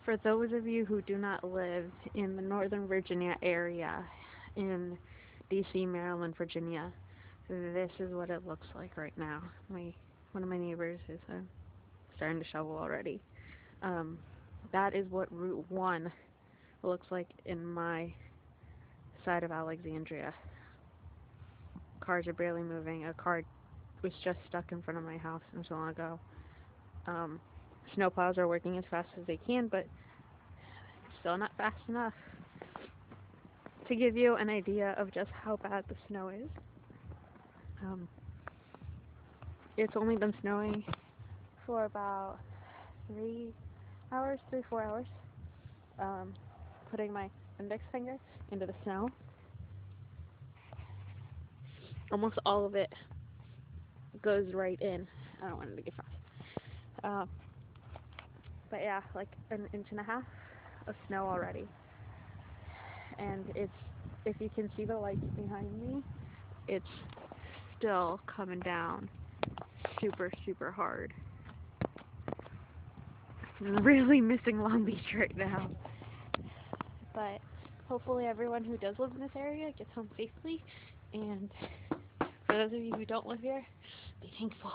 For those of you who do not live in the Northern Virginia area, in DC, Maryland, Virginia, this is what it looks like right now. One of my neighbors is starting to shovel already. Um, that is what Route 1 looks like in my side of Alexandria. Cars are barely moving. A car was just stuck in front of my house not so long ago. Um, Snowplows are working as fast as they can, but still not fast enough. To give you an idea of just how bad the snow is, um, it's only been snowing for about 3 hours, 4 hours. Putting my index finger into the snow, almost all of it goes right in. I don't want it to get frost. Um, but yeah, like an inch and a half of snow already. And if you can see the lights behind me, it's still coming down super, super hard. I'm really missing Long Beach right now. But hopefully everyone who does live in this area gets home safely. And for those of you who don't live here, be thankful.